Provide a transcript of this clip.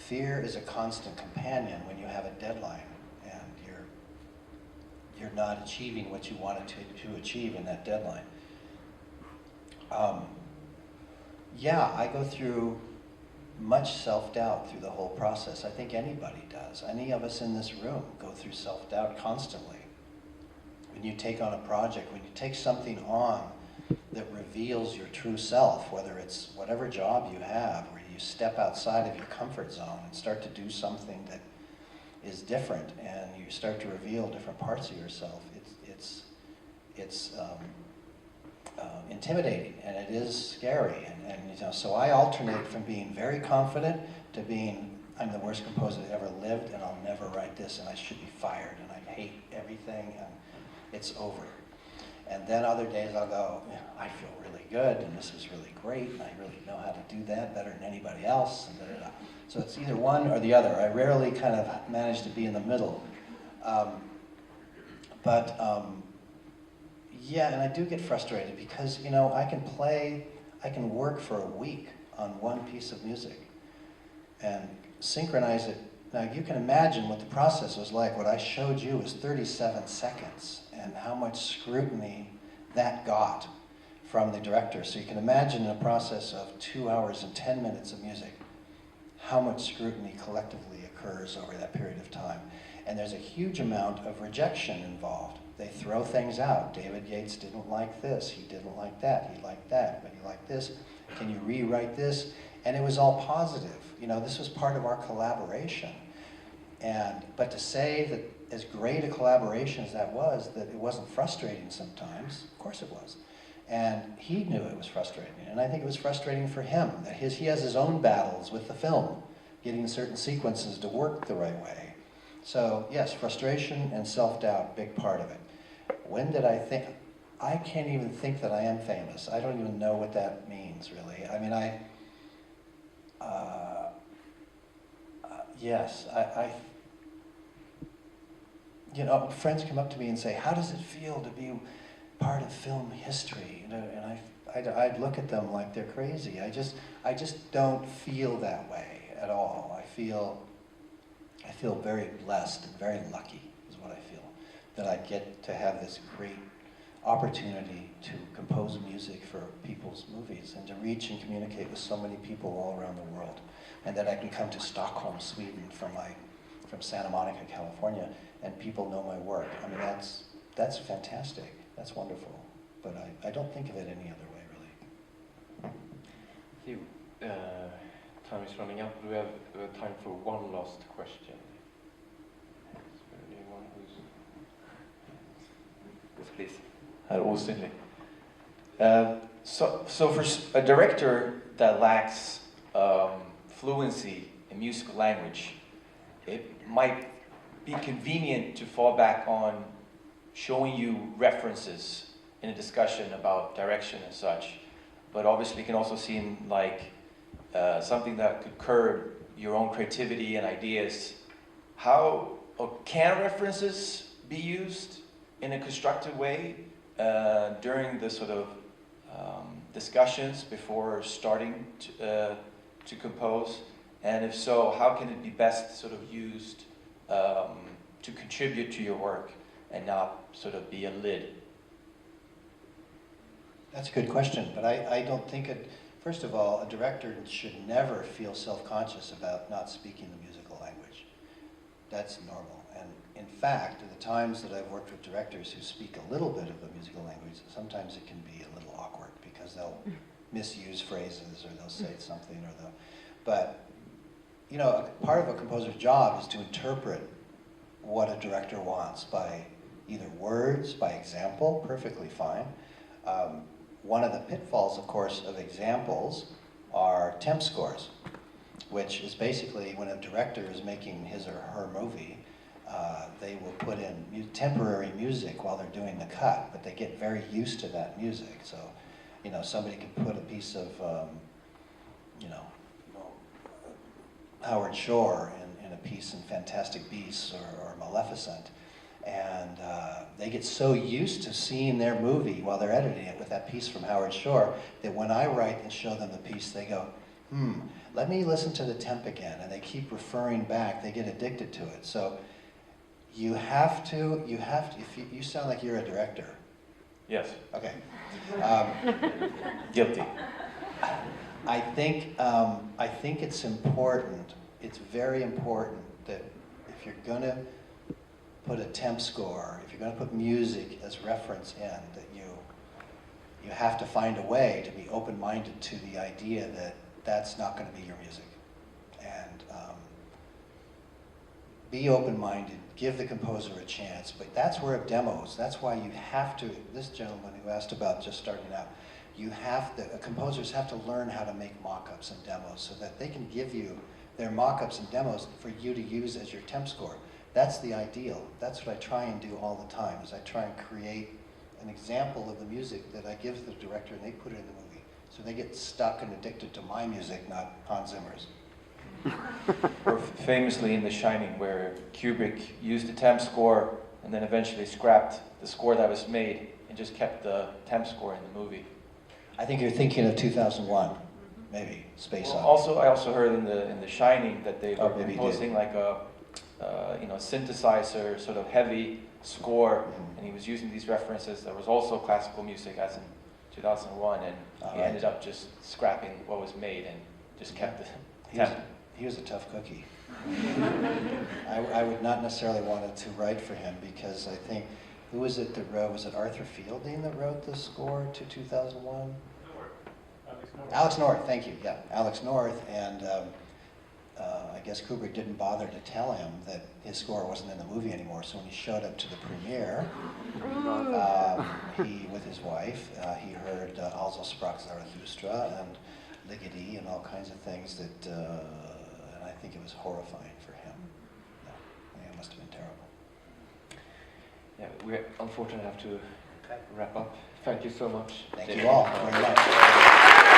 fear is a constant companion when you have a deadline and you're not achieving what you wanted to achieve in that deadline. Yeah, I go through much self-doubt through the whole process. I think anybody does. Any of us in this room go through self-doubt constantly. When you take on a project, when you take something on that reveals your true self, whether it's whatever job you have, where you step outside of your comfort zone and start to do something that is different, and you start to reveal different parts of yourself, it's intimidating, and it is scary, and you know, so I alternate from being very confident to being, I'm the worst composer that ever lived, and I'll never write this, and I should be fired, and I hate everything, and it's over. And then other days I'll go, yeah, I feel really good, and this is really great, and I really know how to do that better than anybody else, and da, da, da. So it's either one or the other. I rarely kind of manage to be in the middle. Yeah, and I do get frustrated because, you know, I can work for a week on one piece of music and synchronize it. Now you can imagine what the process was like. What I showed you was 37 seconds and how much scrutiny that got from the director. So you can imagine in a process of 2 hours and 10 minutes of music, how much scrutiny collectively occurs over that period of time. And there's a huge amount of rejection involved. They throw things out. David Yates didn't like this, he didn't like that, he liked that, but he liked this. Can you rewrite this? And it was all positive. You know, this was part of our collaboration. But to say that as great a collaboration as that it wasn't frustrating sometimes, of course it was. And he knew it was frustrating, and I think it was frustrating for him, that he has his own battles with the film, getting certain sequences to work the right way. So yes, frustration and self-doubt, big part of it. When did I think? I can't even think that I am famous. I don't even know what that means, really. I mean, yes, you know, friends come up to me and say, how does it feel to be part of film history? You know, and I'd look at them like they're crazy. I just don't feel that way at all. I feel very blessed and very lucky, is what I feel, that I get to have this great opportunity to compose music for people's movies and to reach and communicate with so many people all around the world, and that I can come to Stockholm, Sweden from Santa Monica, California, and people know my work. I mean, that's fantastic. That's wonderful. But I don't think of it any other way, really. Time is running up. We have time for one last question. Is there anyone who's... Yes, please. Herr Åsynlig. So for a director that lacks fluency in musical language, it might be convenient to fall back on showing you references in a discussion about direction and such, but obviously it can also seem like something that could curb your own creativity and ideas. How can references be used in a constructive way during the sort of discussions before starting to compose? And if so, how can it be best sort of used to contribute to your work and not sort of be a lid? That's a good question, but I don't think it... First of all, a director should never feel self-conscious about not speaking the musical language. That's normal. And in fact, at the times that I've worked with directors who speak a little bit of the musical language, sometimes it can be a little awkward because they'll misuse phrases or they'll say something or they'll... But, you know, part of a composer's job is to interpret what a director wants by either words, by example, perfectly fine. One of the pitfalls, of course, of examples are temp scores, which is basically when a director is making his or her movie, they will put in temporary music while they're doing the cut, but they get very used to that music. So, you know, somebody can put a piece of, you know, Howard Shore in a piece in Fantastic Beasts or Maleficent, and they get so used to seeing their movie while they're editing it with that piece from Howard Shore that when I write and show them the piece, they go, let me listen to the temp again, and they keep referring back, they get addicted to it. So you have to, if you sound like you're a director. Yes. Okay. Guilty. I think it's important, it's very important that if you're gonna put a temp score, if you're gonna put music as reference in, that you have to find a way to be open-minded to the idea that that's not gonna be your music. And be open-minded, give the composer a chance, but that's where demos, that's why you have to, this gentleman who asked about just starting out, composers have to learn how to make mock-ups and demos so that they can give you their mock-ups and demos for you to use as your temp score. That's the ideal. That's what I try and do all the time, is I try and create an example of the music that I give the director and they put it in the movie. So they get stuck and addicted to my music, not Hans Zimmer's. Or famously in The Shining, where Kubrick used the temp score and then eventually scrapped the score that was made and just kept the temp score in the movie. I think you're thinking of 2001, maybe, Space Odyssey. Also, I also heard in the Shining that they were maybe composing like a synthesizer, sort of heavy score, and he was using these references. There was also classical music, as in 2001, and he ended up just scrapping what was made and just kept the temp. He was a tough cookie. I would not necessarily want to write for him because I think, who was it that wrote, was it Arthur Fielding that wrote the score to 2001? Alex North, thank you, yeah, Alex North, and I guess Kubrick didn't bother to tell him that his score wasn't in the movie anymore, so when he showed up to the premiere, he, with his wife, he heard Also sprach Zarathustra and Ligeti and all kinds of things that, and I think it was horrifying for him. Yeah, it must have been terrible. Yeah, we unfortunately have to wrap up. Thank you so much. Thank you all very much.